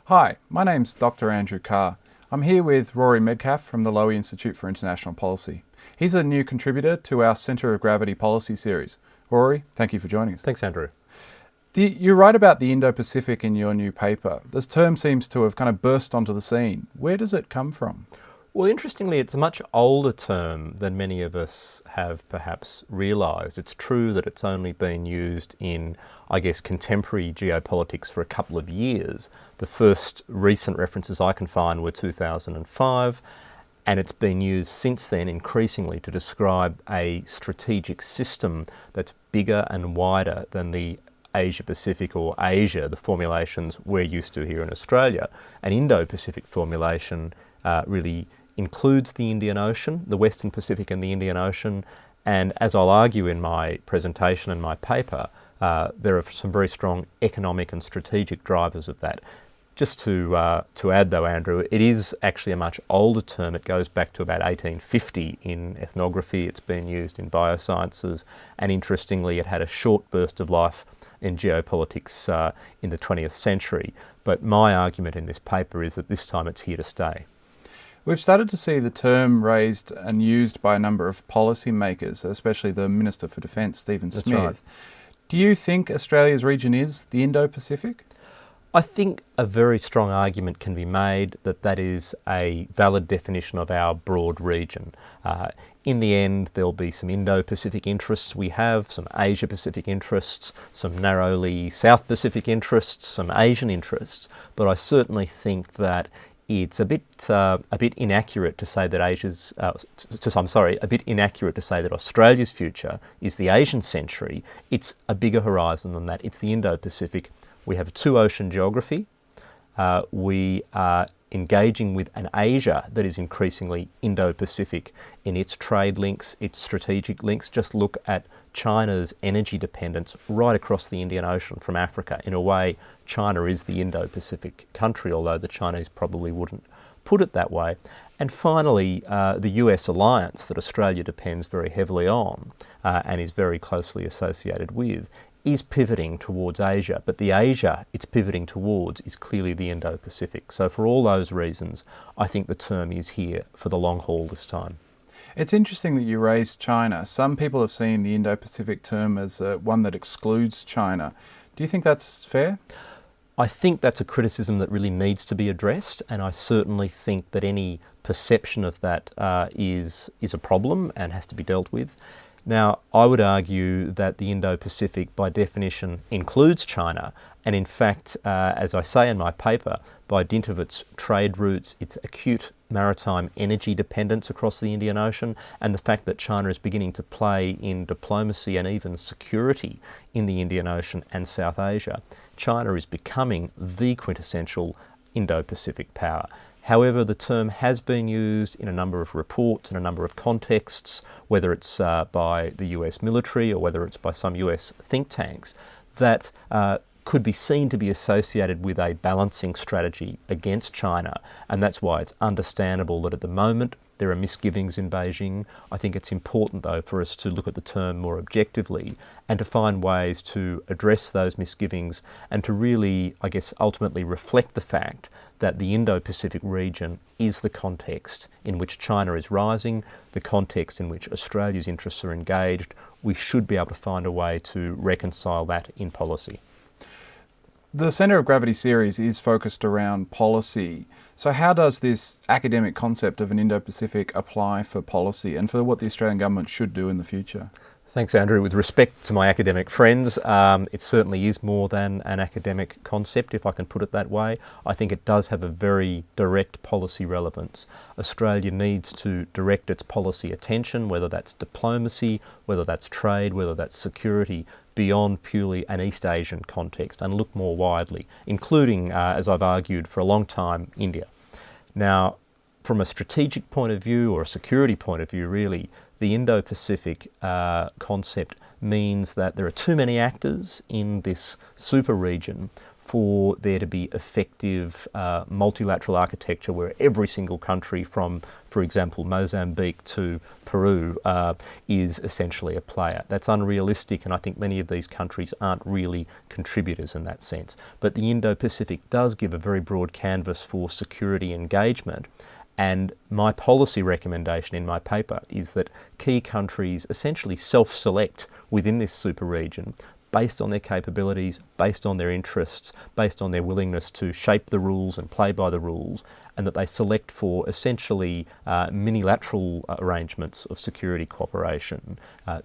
Hi, my name's Dr. Andrew Carr. I'm here with Rory Medcalf from the Lowy Institute for International Policy. He's a new contributor to our Centre of Gravity Policy series. Rory, thank you for joining us. Thanks, Andrew. You write about the Indo-Pacific in your new paper. This term seems to have kind of burst onto the scene. Where does it come from? Well, interestingly, it's a much older term than many of us have perhaps realised. It's true that it's only been used in, I guess, contemporary geopolitics for a couple of years. The first recent references I can find were 2005, and it's been used since then increasingly to describe a strategic system that's bigger and wider than the Asia-Pacific or Asia, the formulations we're used to here in Australia. An Indo-Pacific formulation really includes the Indian Ocean, the Western Pacific and the Indian Ocean, and as I'll argue in my presentation and my paper, there are some very strong economic and strategic drivers of that. Just to add though, Andrew, it is actually a much older term. It goes back to about 1850 in ethnography. It's been used in biosciences, and interestingly, it had a short burst of life in geopolitics in the 20th century. But my argument in this paper is that this time it's here to stay. We've started to see the term raised and used by a number of policymakers, especially the Minister for Defence, Stephen Smith. That's right. Do you think Australia's region is the Indo-Pacific? I think a very strong argument can be made that that is a valid definition of our broad region. In the end, there'll be some Indo-Pacific interests we have, some Asia-Pacific interests, some narrowly South Pacific interests, some Asian interests, but I certainly think that it's a bit inaccurate to say that inaccurate to say that Australia's future is the Asian century. It's a bigger horizon than that. It's the Indo-Pacific. We have a two-ocean geography. We are engaging with an Asia that is increasingly Indo-Pacific in its trade links, its strategic links. Just look at China's energy dependence right across the Indian Ocean from Africa. In a way, China is the Indo-Pacific country, although the Chinese probably wouldn't put it that way. And finally, the US alliance that Australia depends very heavily on and is very closely associated with is pivoting towards Asia, but the Asia it's pivoting towards is clearly the Indo-Pacific. So for all those reasons, I think the term is here for the long haul this time. It's interesting that you raised China. Some people have seen the Indo-Pacific term as one that excludes China. Do you think that's fair? I think that's a criticism that really needs to be addressed, and I certainly think that any perception of that is a problem and has to be dealt with. Now, I would argue that the Indo-Pacific, by definition, includes China, and in fact, as I say in my paper, by dint of its trade routes, its acute maritime energy dependence across the Indian Ocean, and the fact that China is beginning to play in diplomacy and even security in the Indian Ocean and South Asia, China is becoming the quintessential Indo-Pacific power. However, the term has been used in a number of reports and a number of contexts, whether it's by the US military or whether it's by some US think tanks, that could be seen to be associated with a balancing strategy against China. And that's why it's understandable that at the moment there are misgivings in Beijing. I think it's important, though, for us to look at the term more objectively and to find ways to address those misgivings and to really, I guess, ultimately reflect the fact that the Indo-Pacific region is the context in which China is rising, the context in which Australia's interests are engaged. We should be able to find a way to reconcile that in policy. The Centre of Gravity series is focused around policy. So how does this academic concept of an Indo-Pacific apply for policy and for what the Australian government should do in the future? Thanks, Andrew. With respect to my academic friends, it certainly is more than an academic concept, if I can put it that way. I think it does have a very direct policy relevance. Australia needs to direct its policy attention, whether that's diplomacy, whether that's trade, whether that's security, beyond purely an East Asian context and look more widely, including, as I've argued for a long time, India. Now, from a strategic point of view or a security point of view, really, the Indo-Pacific concept means that there are too many actors in this super region for there to be effective multilateral architecture where every single country from for example, Mozambique to Peru, is essentially a player. That's unrealistic, and I think many of these countries aren't really contributors in that sense. But the Indo-Pacific does give a very broad canvas for security engagement. And my policy recommendation in my paper is that key countries essentially self-select within this super region based on their capabilities, based on their interests, based on their willingness to shape the rules and play by the rules, and that they select for essentially minilateral arrangements of security cooperation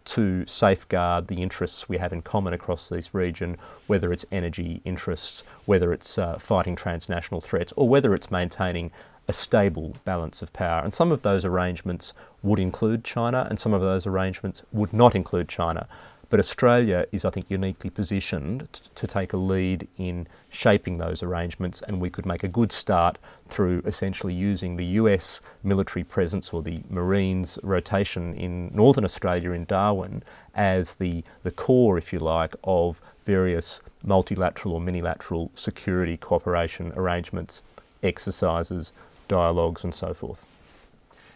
to safeguard the interests we have in common across this region, whether it's energy interests, whether it's fighting transnational threats, or whether it's maintaining a stable balance of power. And some of those arrangements would include China, and some of those arrangements would not include China. But Australia is, I think, uniquely positioned to take a lead in shaping those arrangements, and we could make a good start through essentially using the US military presence or the Marines rotation in Northern Australia in Darwin as the core, if you like, of various multilateral or minilateral security cooperation arrangements, exercises, dialogues and so forth.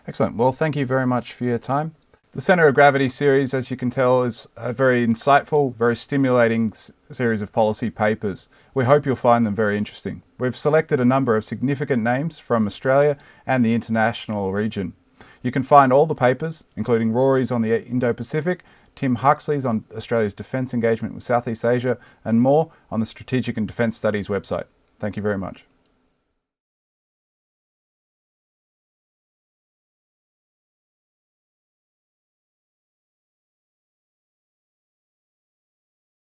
Excellent. Well, thank you very much for your time. The Centre of Gravity series, as you can tell, is a very insightful, very stimulating series of policy papers. We hope you'll find them very interesting. We've selected a number of significant names from Australia and the international region. You can find all the papers, including Rory's on the Indo-Pacific, Tim Huxley's on Australia's defence engagement with Southeast Asia, and more on the Strategic and Defence Studies website. Thank you very much.